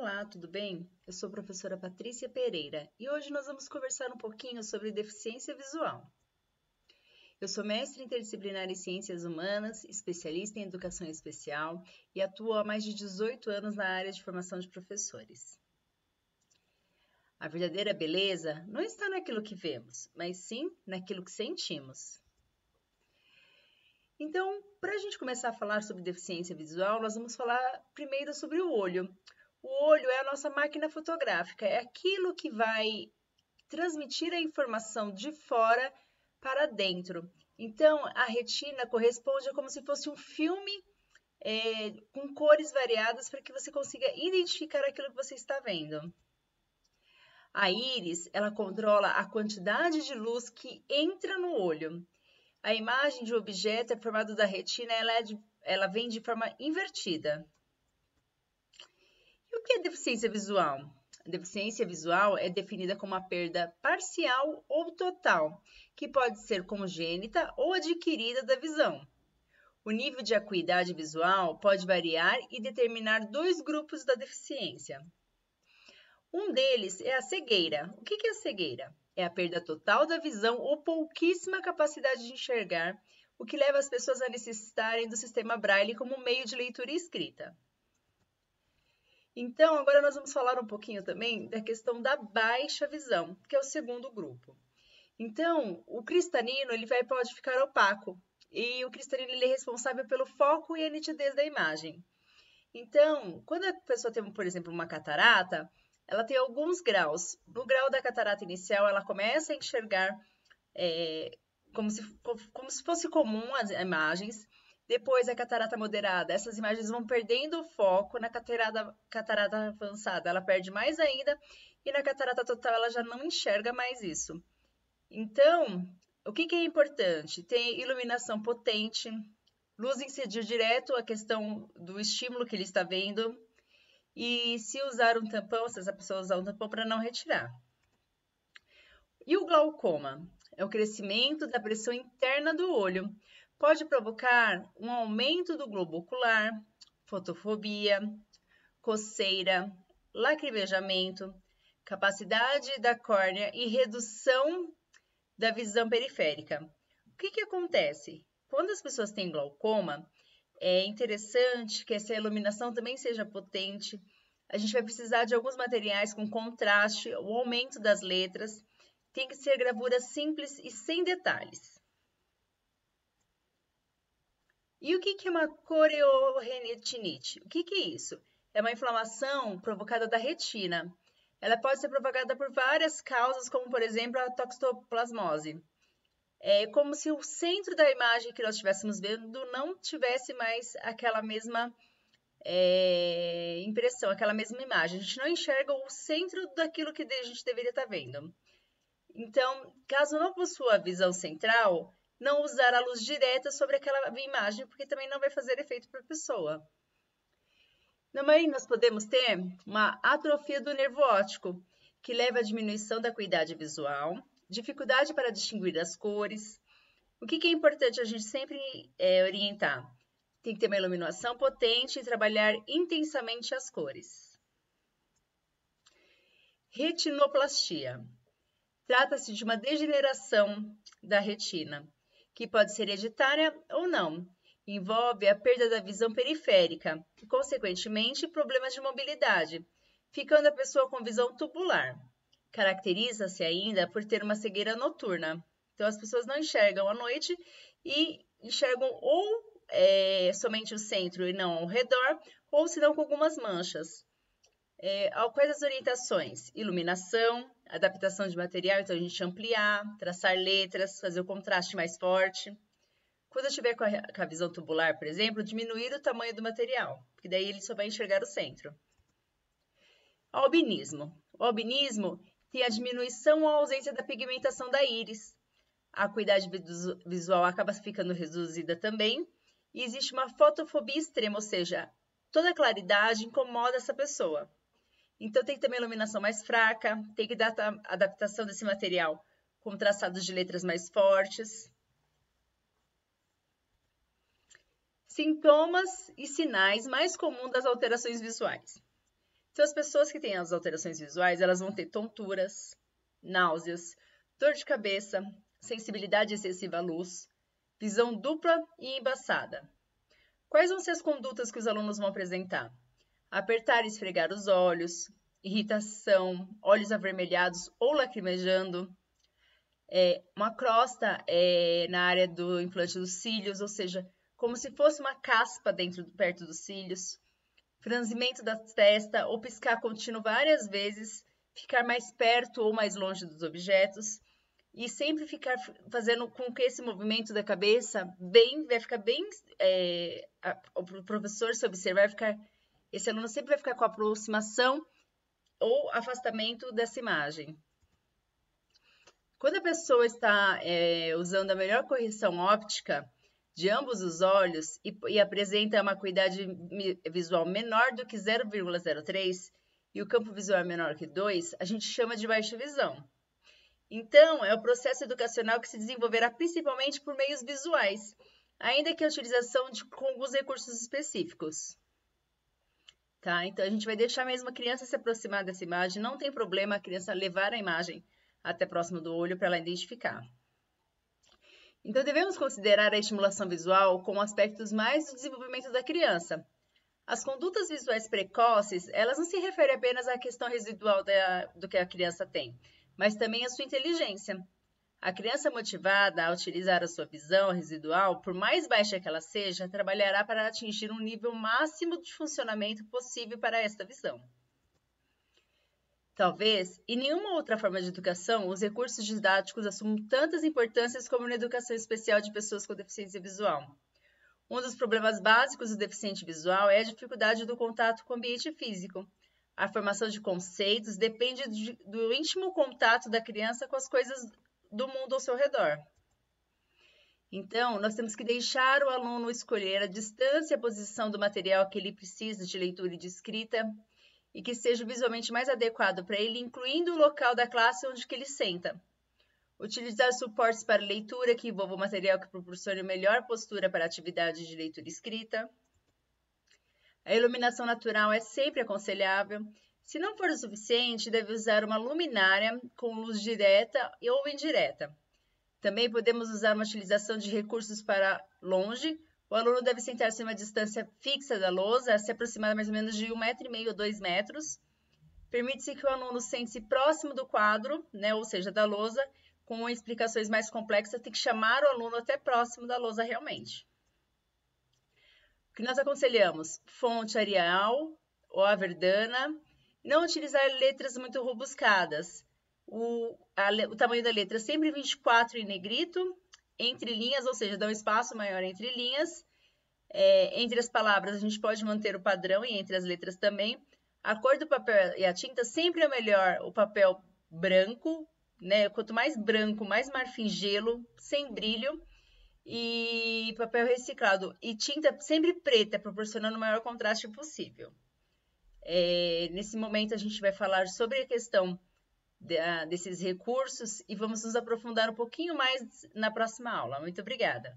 Olá, tudo bem? Eu sou a professora Patrícia Pereira e hoje nós vamos conversar um pouquinho sobre deficiência visual. Eu sou mestre interdisciplinar em Ciências Humanas, especialista em Educação Especial e atuo há mais de 18 anos na área de formação de professores. A verdadeira beleza não está naquilo que vemos, mas sim naquilo que sentimos. Então, para a gente começar a falar sobre deficiência visual, nós vamos falar primeiro sobre o olho. O olho é a nossa máquina fotográfica, é aquilo que vai transmitir a informação de fora para dentro. Então, a retina corresponde a como se fosse um filme com cores variadas para que você consiga identificar aquilo que você está vendo. A íris, ela controla a quantidade de luz que entra no olho. A imagem de um objeto é formada da retina, ela vem de forma invertida. E o que é deficiência visual? A deficiência visual é definida como uma perda parcial ou total, que pode ser congênita ou adquirida da visão. O nível de acuidade visual pode variar e determinar dois grupos da deficiência. Um deles é a cegueira. O que é a cegueira? É a perda total da visão ou pouquíssima capacidade de enxergar, o que leva as pessoas a necessitarem do sistema Braille como meio de leitura e escrita. Então, agora nós vamos falar um pouquinho também da questão da baixa visão, que é o segundo grupo. Então, o cristalino pode ficar opaco, e o cristalino ele é responsável pelo foco e a nitidez da imagem. Então, quando a pessoa tem, por exemplo, uma catarata, ela tem alguns graus. No grau da catarata inicial, ela começa a enxergar como se fosse comum as imagens. Depois, a catarata moderada, essas imagens vão perdendo o foco. Na catarata avançada, ela perde mais ainda. E na catarata total, ela já não enxerga mais isso. Então, o que é importante? Tem iluminação potente, luz incidir direto a questão do estímulo que ele está vendo. E se usar um tampão, se essa pessoa usar um tampão para não retirar. E o glaucoma? É o crescimento da pressão interna do olho. Pode provocar um aumento do globo ocular, fotofobia, coceira, lacrimejamento, capacidade da córnea e redução da visão periférica. O que acontece? Quando as pessoas têm glaucoma, é interessante que essa iluminação também seja potente. A gente vai precisar de alguns materiais com contraste, o aumento das letras. Tem que ser gravura simples e sem detalhes. E o que é uma coreoretinite? O que é isso? É uma inflamação provocada da retina. Ela pode ser provocada por várias causas, como por exemplo a toxoplasmose. É como se o centro da imagem que nós estivéssemos vendo não tivesse mais aquela mesma impressão, aquela mesma imagem. A gente não enxerga o centro daquilo que a gente deveria estar vendo. Então, caso não possua a visão central, não usar a luz direta sobre aquela imagem, porque também não vai fazer efeito para a pessoa. Também nós podemos ter uma atrofia do nervo óptico, que leva à diminuição da acuidade visual, dificuldade para distinguir as cores. O que é importante a gente sempre orientar? Tem que ter uma iluminação potente e trabalhar intensamente as cores. Retinoplastia. Trata-se de uma degeneração da retina, que pode ser hereditária ou não. Envolve a perda da visão periférica e, consequentemente, problemas de mobilidade, ficando a pessoa com visão tubular. Caracteriza-se ainda por ter uma cegueira noturna. Então, as pessoas não enxergam à noite e enxergam ou somente o centro e não ao redor, ou se não com algumas manchas. Quais as orientações? Iluminação, adaptação de material, então a gente ampliar, traçar letras, fazer o contraste mais forte. Quando eu estiver com a visão tubular, por exemplo, diminuir o tamanho do material, porque daí ele só vai enxergar o centro. Albinismo. O albinismo tem a diminuição ou a ausência da pigmentação da íris. A acuidade visual acaba ficando reduzida também. E existe uma fotofobia extrema, ou seja, toda a claridade incomoda essa pessoa. Então, tem que ter uma iluminação mais fraca, tem que dar a adaptação desse material com traçados de letras mais fortes. Sintomas e sinais mais comuns das alterações visuais. Então, as pessoas que têm as alterações visuais, elas vão ter tonturas, náuseas, dor de cabeça, sensibilidade excessiva à luz, visão dupla e embaçada. Quais vão ser as condutas que os alunos vão apresentar? Apertar e esfregar os olhos, irritação, olhos avermelhados ou lacrimejando, uma crosta na área do implante dos cílios, ou seja, como se fosse uma caspa perto dos cílios, franzimento da testa ou piscar contínuo várias vezes, ficar mais perto ou mais longe dos objetos e sempre ficar fazendo com que esse movimento da cabeça vai ficar bem, o professor se observar, esse aluno sempre vai ficar com aproximação ou afastamento dessa imagem. Quando a pessoa está usando a melhor correção óptica de ambos os olhos e apresenta uma acuidade visual menor do que 0,03 e o campo visual é menor que 2, a gente chama de baixa visão. Então, é o processo educacional que se desenvolverá principalmente por meios visuais, ainda que a utilização de alguns recursos específicos. Tá? Então, a gente vai deixar mesmo a criança se aproximar dessa imagem, não tem problema a criança levar a imagem até próximo do olho para ela identificar. Então, devemos considerar a estimulação visual como aspectos mais do desenvolvimento da criança. As condutas visuais precoces, elas não se referem apenas à questão residual do que a criança tem, mas também à sua inteligência. A criança motivada a utilizar a sua visão residual, por mais baixa que ela seja, trabalhará para atingir um nível máximo de funcionamento possível para esta visão. Talvez, em nenhuma outra forma de educação, os recursos didáticos assumam tantas importâncias como na educação especial de pessoas com deficiência visual. Um dos problemas básicos do deficiente visual é a dificuldade do contato com o ambiente físico. A formação de conceitos depende do íntimo contato da criança com as coisas do mundo ao seu redor. Então, nós temos que deixar o aluno escolher a distância e a posição do material que ele precisa de leitura e de escrita e que seja visualmente mais adequado para ele, incluindo o local da classe onde que ele senta. Utilizar suportes para leitura que envolvam material que proporcione melhor postura para a atividade de leitura e escrita. A iluminação natural é sempre aconselhável. Se não for o suficiente, deve usar uma luminária com luz direta ou indireta. Também podemos usar uma utilização de recursos para longe. O aluno deve sentar-se em uma distância fixa da lousa, se aproximar mais ou menos de 1,5 m ou 2 metros. Permite-se que o aluno sente-se próximo do quadro, ou seja, da lousa. Com explicações mais complexas, tem que chamar o aluno até próximo da lousa realmente. O que nós aconselhamos? Fonte Arial ou a Verdana. Não utilizar letras muito rebuscadas. O tamanho da letra sempre 24 em negrito, entre linhas, ou seja, dá um espaço maior entre linhas. Entre as palavras, a gente pode manter o padrão e entre as letras também. A cor do papel e a tinta sempre é melhor o papel branco, Quanto mais branco, mais marfim gelo, sem brilho. E papel reciclado e tinta sempre preta, proporcionando o maior contraste possível. Nesse momento, a gente vai falar sobre a questão desses recursos e vamos nos aprofundar um pouquinho mais na próxima aula. Muito obrigada!